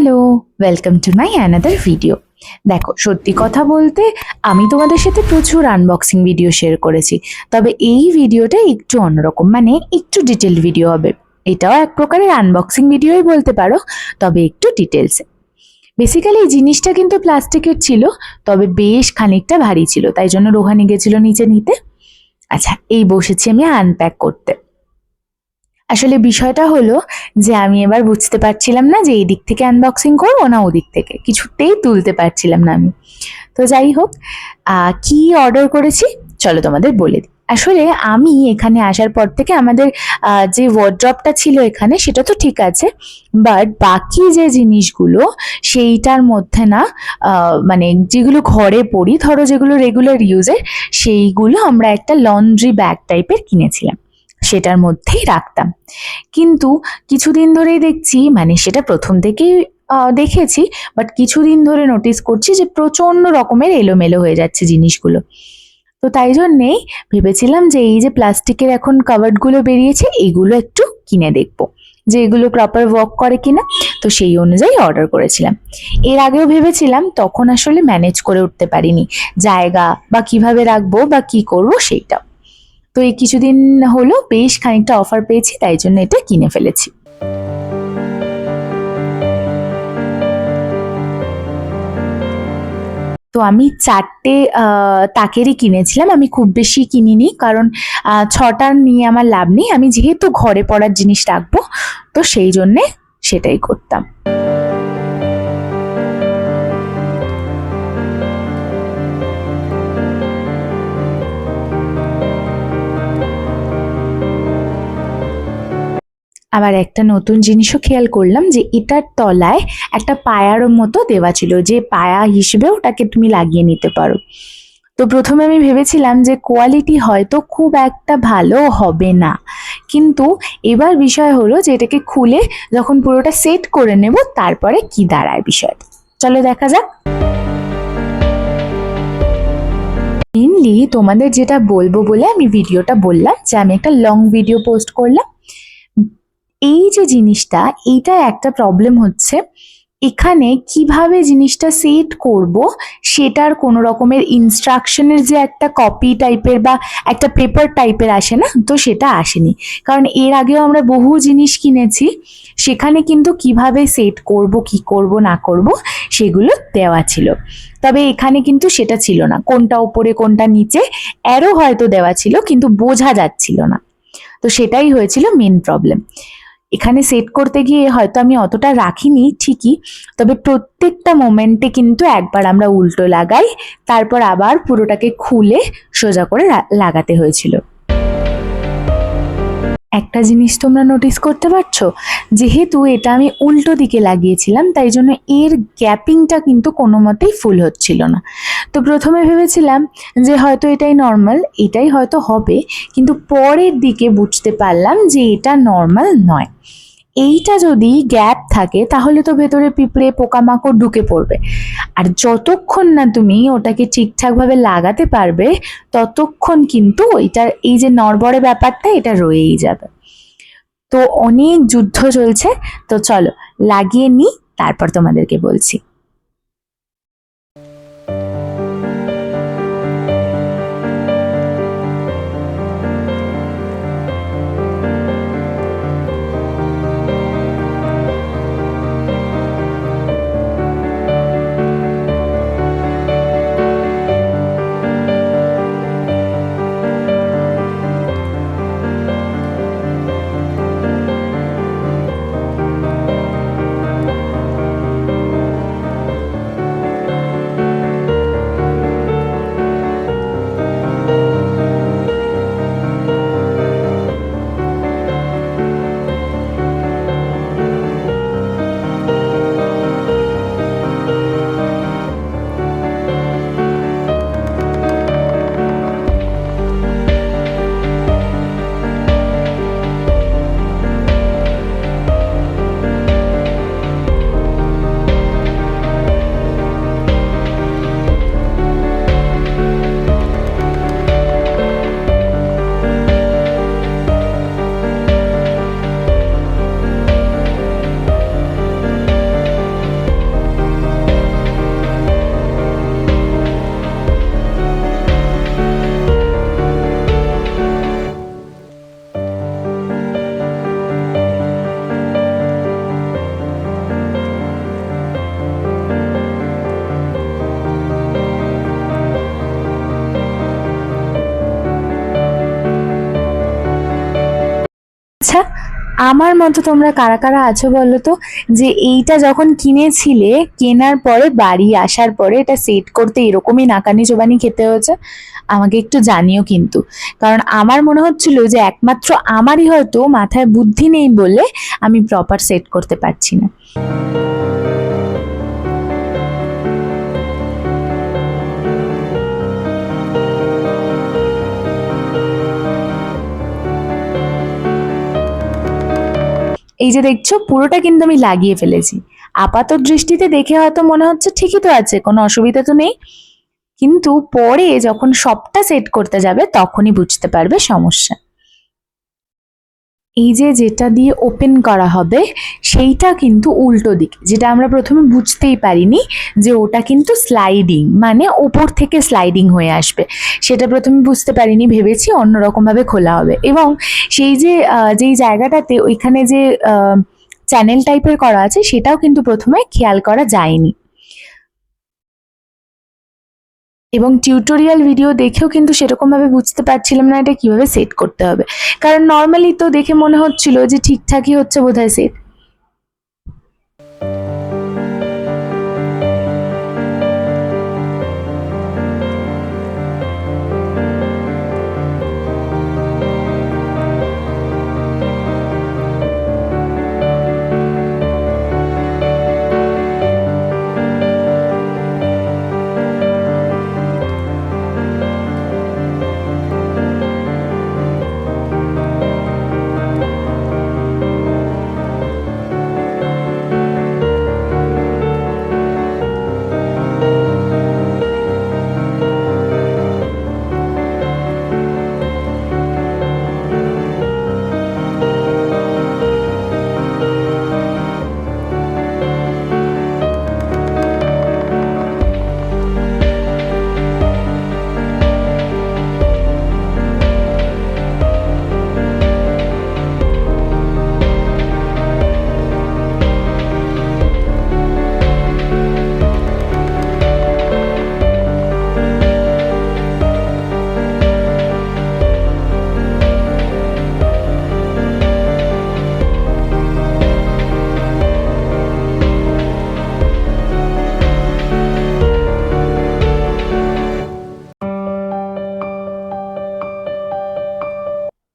Hello, welcome to my another video. দেখো, সত্যি কথা বলতে আমি তোমাদের সাথে প্রচুর আনবক্সিং ভিডিও শেয়ার করেছি, তবে এই ভিডিওটা একটু অন্যরকম, মানে একটু ডিটেলড ভিডিও হবে। এটাও এক প্রকারের আনবক্সিং ভিডিওই বলতে পারো, তবে একটু ডিটেলসে। বেসিক্যালি এই জিনিসটা কিন্তু প্লাস্টিকের ছিল, তবে বেশ খানিকটা ভারী ছিল, তাই জন্য রোহানি গেছিল নিচে নিতে। আচ্ছা, এই বসেছি আমি আনপ্যাক করতে। আসলে বিষয়টা হলো যে আমি এবার বুঝতে পারছিলাম না যে এই দিক থেকে আনবক্সিং করবো না ওদিক থেকে, কিছুতেই তুলতে পারছিলাম না আমি। তো যাই হোক, কি অর্ডার করেছি চলো তোমাদের বলে দিই। আসলে আমি এখানে আসার পর থেকে আমাদের যে ওয়ার্ড্রপটা ছিল এখানে সেটা তো ঠিক আছে, বাট বাকি যে জিনিসগুলো সেইটার মধ্যে না, মানে যেগুলো ঘরে পরি, ধরো যেগুলো রেগুলার ইউজের, সেইগুলো আমরা একটা লন্ড্রি ব্যাগ টাইপের কিনেছিলাম, সেটার মধ্যেই রাখতাম। কিন্তু কিছুদিন ধরেই দেখছি, মানে সেটা প্রথম থেকেই দেখেছি, বাট কিছুদিন ধরে নোটিস করছি যে প্রচন্ড রকমের এলোমেলো হয়ে যাচ্ছে জিনিসগুলো। তো তাই জন্যেই ভেবেছিলাম যে এই যে প্লাস্টিকের এখন কাভার্ডগুলো বেরিয়েছে, এগুলো একটু কিনে দেখবো যে এগুলো প্রপার ওয়ার্ক করে কিনা। তো সেই অনুযায়ী অর্ডার করেছিলাম। এর আগেও ভেবেছিলাম, তখন আসলে ম্যানেজ করে উঠতে পারিনি জায়গা বা কিভাবে রাখবো বা কি করবো সেইটা। তো এই কিছুদিন হলো বেশ খানিকটা অফার পেয়েছি, তাই জন্য এটা কিনে ফেলেছি। তো আমি 4টে তাকেরই কিনেছিলাম, আমি খুব বেশি কিনিনি, কারণ 6টা নিয়ে আমার লাভ নেই। আমি যেহেতু ঘরে পড়ার জিনিস রাখবো, তো সেই জন্যে সেটাই করতাম। আবার একটা নতুন জিনিসও খেয়াল করলাম যে এটার তলায় একটা পায়ার মতো দেওয়া ছিল, যে পায়া হিসেবে ওটাকে তুমি লাগিয়ে নিতে পারো। তো প্রথমে আমি ভেবেছিলাম যে কোয়ালিটি হয়তো খুব একটা ভালো হবে না, কিন্তু এবার বিষয় হলো যে এটাকে খুলে যখন পুরোটা সেট করে নেব তারপরে কি দাঁড়ায় বিষয়টা, চলো দেখা যাক। মেনলি তোমাদের যেটা বলবো বলে আমি ভিডিওটা বললাম, যে আমি একটা লং ভিডিও পোস্ট করলাম। এই যে জিনিসটা, এইটা একটা প্রবলেম হচ্ছে, এখানে কিভাবে জিনিসটা সেট করব সেটার কোনো রকমের ইনস্ট্রাকশনের যে একটা কপি টাইপের বা একটা পেপার টাইপের আসে না, তো সেটা আসেনি। কারণ এর আগেও আমরা বহু জিনিস কিনেছি, সেখানে কিন্তু কিভাবে সেট করব, কি করব না করব সেগুলো দেওয়া ছিল, তবে এখানে কিন্তু সেটা ছিল না। কোনটা উপরে কোনটা নিচে অ্যারো হয়তো দেওয়া ছিল, কিন্তু বোঝা যাচ্ছিল না। তো সেটাই হয়েছিল মেন প্রবলেম। এখানে সেট করতে গিয়ে হয়তো আমি অতটা রাখিনি ঠিকই, তবে প্রত্যেকটা মোমেন্টে কিন্তু একবার আমরা উল্টো লাগাই, তারপর আবার পুরোটাকে খুলে সোজা করে লাগাতে হয়েছিল। একটা জিনিস তোমরা নোটিস করতে পারছো, যেহেতু এটা আমি উল্টো দিকে লাগিয়েছিলাম, তাই জন্য এর গ্যাপিংটা কিন্তু কোনো মতেই ফুল হচ্ছিল না। তো প্রথমে ভেবেছিলাম যে হয়তো এটাই নর্মাল, এটাই হয়তো হবে, কিন্তু পরের দিকে বুঝতে পারলাম যে এটা নর্মাল নয়। এইটা যদি গ্যাপ থাকে তাহলে তো ভেতরে পিঁপড়ে পোকামাকড় ঢুকে পড়বে, আর যতক্ষণ না তুমি ওটাকে ঠিকঠাকভাবে লাগাতে পারবে ততক্ষণ কিন্তু ওইটার এই যে নড়বড়ে ব্যাপারটা এটা রয়েই যাবে। তো অনেক যুদ্ধ চলছে, তো চলো লাগিয়ে নিই, তারপর তোমাদেরকে বলছি। আমার মতো তোমরা কারা কারা আছো বলো তো, যে এইটা যখন কিনেছিলে, কেনার পরে বাড়ি আসার পরে এটা সেট করতে এরকমই নাকানি চোবানি খেতে হয়েছে? আমাকে একটু জানিও কিন্তু, কারণ আমার মনে হচ্ছিল যে একমাত্র আমারই হয়তো মাথায় বুদ্ধি নেই বলে আমি প্রপার সেট করতে পারছি না। এই যে দেখছো, পুরোটা কিন্তু আমি লাগিয়ে ফেলেছি। আপাত দৃষ্টিতে দেখে হয়তো মনে হচ্ছে ঠিকই তো আছে, কোনো অসুবিধা তো নেই, কিন্তু পরে যখন সবটা সেট করতে যাবে তখনই বুঝতে পারবে সমস্যা। এই যে যেটা দিয়ে ওপেন করা হবে সেইটা কিন্তু উল্টো দিক, যেটা আমরা প্রথমে বুঝতেই পারিনি যে ওটা কিন্তু স্লাইডিং, মানে ওপর থেকে স্লাইডিং হয়ে আসবে, সেটা প্রথমে বুঝতে পারিনি, ভেবেছি অন্যরকম ভাবে খোলা হবে। এবং সেই যে যেই জায়গাটাতে ওইখানে যে চ্যানেল টাইপের করা আছে সেটাও কিন্তু প্রথমে খেয়াল করা যায়নি। এবং টিউটোরিয়াল ভিডিও দেখেও কিন্তু সেরকম ভাবে বুঝতে পারছিলাম না এটা কিভাবে সেট করতে হবে, কারণ নর্মালি তো দেখে মনে হচ্ছিল যে ঠিকঠাকই হচ্ছে বোধহয় সেট।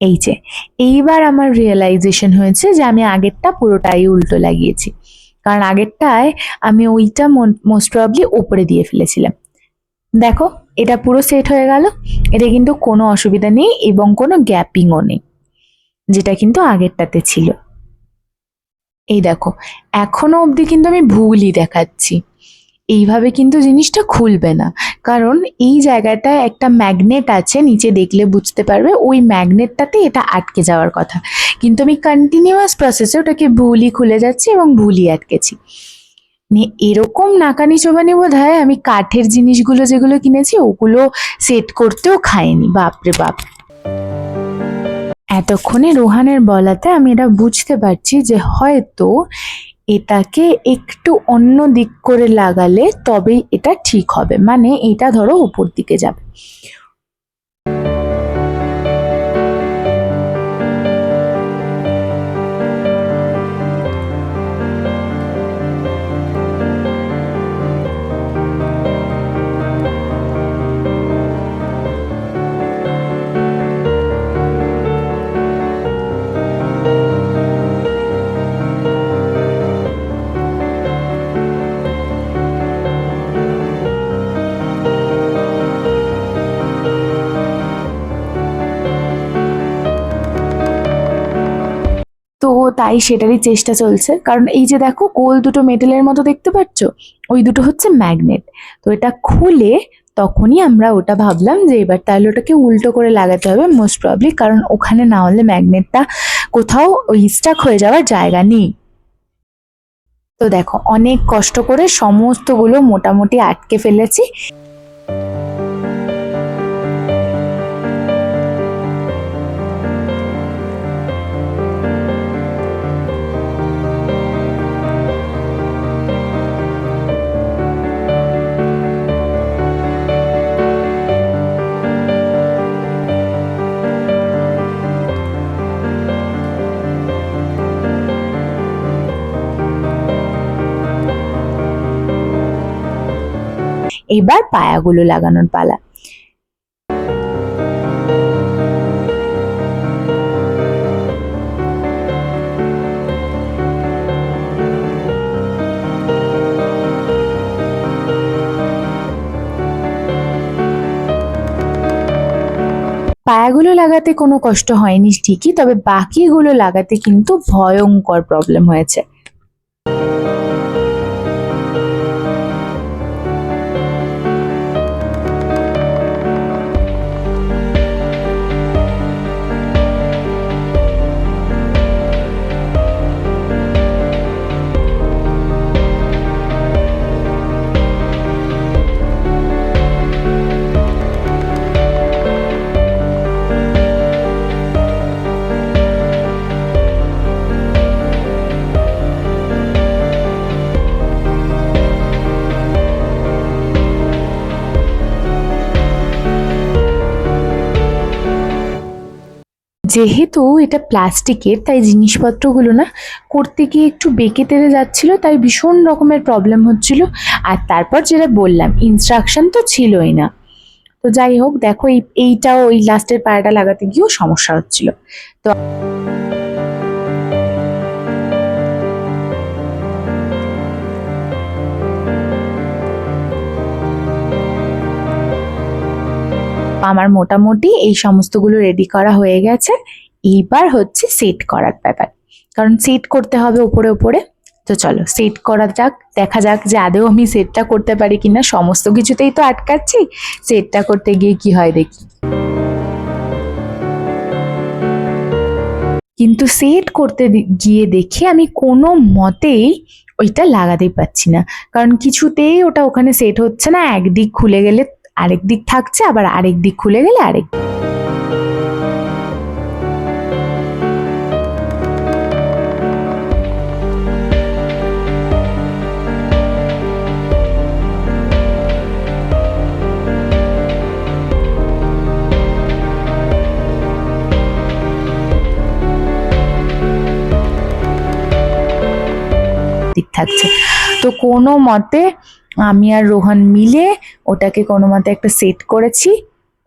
এই যে এইবার আমার রিয়েলাইজেশন হয়েছে যে আমি আগেরটা পুরোটাই উল্টো লাগিয়েছি, কারণ আগেরটায় আমি ওইটা মোস্ট প্রবাবলি ওপরে দিয়ে ফেলেছিলাম। দেখো, এটা পুরো সেট হয়ে গেল, এটা কিন্তু কোনো অসুবিধা নেই এবং কোনো গ্যাপিংও নেই, যেটা কিন্তু আগেরটাতে ছিল। এই দেখো, এখনো অবধি কিন্তু আমি ভুলই দেখাচ্ছি। এইভাবে কিন্তু জিনিসটা খুলবে না, কারণ এই জায়গাটায় একটা ম্যাগনেট আছে, নিচে দেখলে বুঝতে পারবে, ওই ম্যাগনেটটাতে এটা আটকে যাওয়ার কথা, কিন্তু আমি কন্টিনিউয়াস প্রসেসে ওটাকে ভুলই খুলে যাচ্ছি এবং ভুলই আটকেছি। এরকম নাকানি চোবানি বোধ হয় আমি কাঠের জিনিসগুলো যেগুলো কিনেছি ওগুলো সেট করতেও খাইনি, বাপরে বাপ। এতক্ষণে রোহানের বলাতে আমি এটা বুঝতে পারছি যে হয়তো এটাকে একটু অন্য দিক করে লাগালে তবেই এটা ঠিক হবে, মানে এটা ধরো উপর দিকে যাবে। তো তাই সেটারই চেষ্টা চলছে, কারণ এই যে দেখো গোল দুটো মেটেলের মতো দেখতে পাচ্ছ, ওই দুটো হচ্ছে ম্যাগনেট। তো এটা খুলে তখনই আমরা ওটা ভাবলাম যে এবার তাহলে ওটাকে উল্টো করে লাগাতে হবে মোস্ট প্রবলি, কারণ ওখানে না হলে ম্যাগনেটটা কোথাও ওই স্টাক হয়ে যাওয়ার জায়গা নেই। তো দেখো, অনেক কষ্ট করে সমস্তগুলো মোটামুটি আটকে ফেলেছি। এবার পায়াগুলো লাগানোর পালা। পায়াগুলো লাগাতে কোনো কষ্ট হয়নি ঠিকই, তবে বাকিগুলো লাগাতে কিন্তু ভয়ঙ্কর প্রবলেম হয়েছে। যেহেতু এটা প্লাস্টিকের, তাই জিনিসপত্রগুলো না করতে গিয়ে একটু বেঁকে তেড়ে যাচ্ছিল, তাই ভীষণ রকমের প্রবলেম হচ্ছিল। আর তারপর যেটা বললাম, ইনস্ট্রাকশন তো ছিলই না। তো যাই হোক, দেখো এইটাও ওই লাস্টের পায়াটা লাগাতে গিয়েও সমস্যা হচ্ছিল। তো আমার মোটামুটি এই সমস্তগুলো রেডি করা হয়ে গেছে। এইবার হচ্ছে সেট করার ব্যাপার, কারণ সেট করতে হবে উপরে উপরে। তো চলো সেট করা যাক, দেখা যাক যে আদেও আমি সেটটা করতে পারি কিনা। সমস্ত কিছুতেই তো আটকাচ্ছি, সেটটা করতে গিয়ে কি হয় দেখি। কিন্তু সেট করতে গিয়ে দেখি আমি কোনো মতেই ওইটা লাগাতেই পারছি না, কারণ কিছুতেই ওটা ওখানে সেট হচ্ছে না। একদিক খুলে গেলে আরেক দিক থাকছে, আবার আরেক দিক খুলে গেলে আরেক। দিক থাকছে। তো কোনো মতে আমি আর রোহন মিলে ওটাকে কোনো মতে একটা সেট করেছি,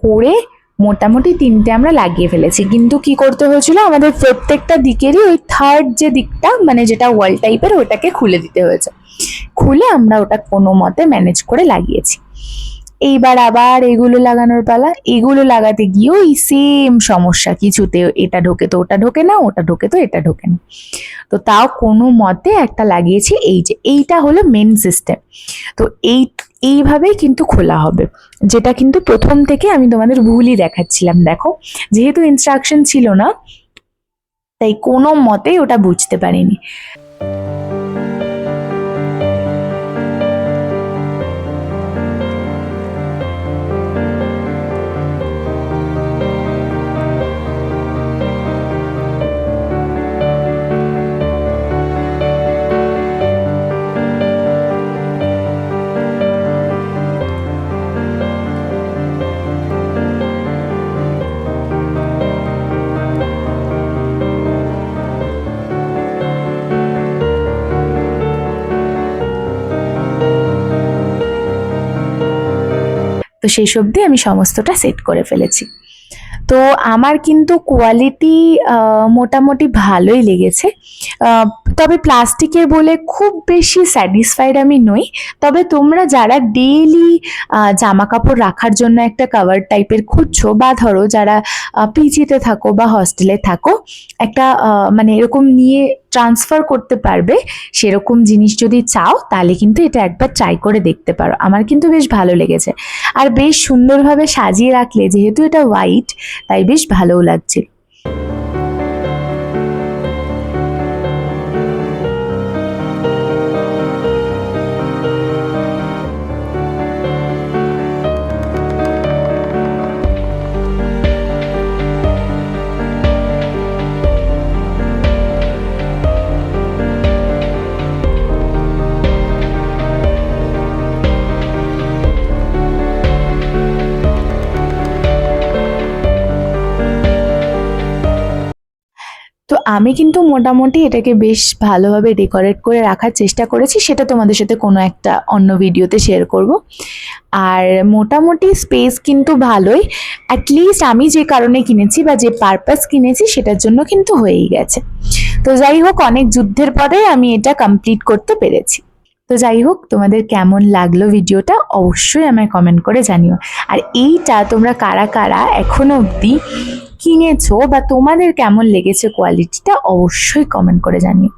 করে মোটামুটি তিনটে আমরা লাগিয়ে ফেলেছি। কিন্তু কি করতে হয়েছিল, আমাদের প্রত্যেকটা দিকেরই ওই থার্ড যে দিকটা, মানে যেটা ওয়াল টাইপের, ওটাকে খুলে দিতে হয়েছে। খুলে আমরা ওটা কোনো মতে ম্যানেজ করে লাগিয়েছি। এইবার আবার এগুলো লাগানোর পালা। এগুলো লাগাতে গিয়েও এই সেম সমস্যা, কিছুতে এটা ঢোকে তো ওটা ঢোকে না, ওটা ঢোকে তো এটা ঢোকে না। তো তাও কোনো মতে একটা লাগিয়েছি। এই যে এইটা হলো মেন সিস্টেম। তো এইভাবেই কিন্তু খোলা হবে, যেটা কিন্তু প্রথম থেকে আমি তোমাদের ভুলই দেখাচ্ছিলাম। দেখো, যেহেতু ইনস্ট্রাকশন ছিল না, তাই কোনো মতেই ওটা বুঝতে পারিনি। তো সেই অবধি আমি সমস্তটা সেট করে ফেলেছি। তো আমার কিন্তু কোয়ালিটি মোটামুটি ভালোই লেগেছে। তবে প্লাস্টিকের বলে খুব বেশি স্যাটিসফাইড আমি নই। তবে তোমরা যারা ডেইলি জামা কাপড় রাখার জন্য একটা কভার টাইপের খুঁজছো, বা ধরো যারা পিজিতে থাকো বা হস্টেলে থাকো, একটা মানে এরকম নিয়ে ট্রান্সফার করতে পারবে সেরকম জিনিস যদি চাও, তাহলে কিন্তু এটা একবার ট্রাই করে দেখতে পারো। আমার কিন্তু বেশ ভালো লেগেছে, আর বেশ সুন্দরভাবে সাজিয়ে রাখলে, যেহেতু এটা হোয়াইট, তাই বেশ ভালোও লাগছিল। আমি কিন্তু মোটামুটি এটাকে বেশ ভালোভাবে ডেকোরেট করে রাখার চেষ্টা করেছি, সেটা তোমাদের সাথে কোনো একটা অন্য ভিডিওতে শেয়ার করব। আর মোটামুটি স্পেস কিন্তু ভালোই, অ্যাটলিস্ট আমি যে কারণে কিনেছি বা যে পারপাস কিনেছি সেটার জন্য কিন্তু হয়েই গেছে। তো যাই হোক, অনেক যুদ্ধের পরে আমি এটা কমপ্লিট করতে পেরেছি। তো যাই হোক, তোমাদের কেমন লাগলো ভিডিওটা অবশ্যই আমায় কমেন্ট করে জানিও। আর এইটা তোমরা কারা কারা এখনো অবধি কিনেছো বা তোমাদের কেমন লেগেছে কোয়ালিটিটা অবশ্যই কমেন্ট করে জানিও।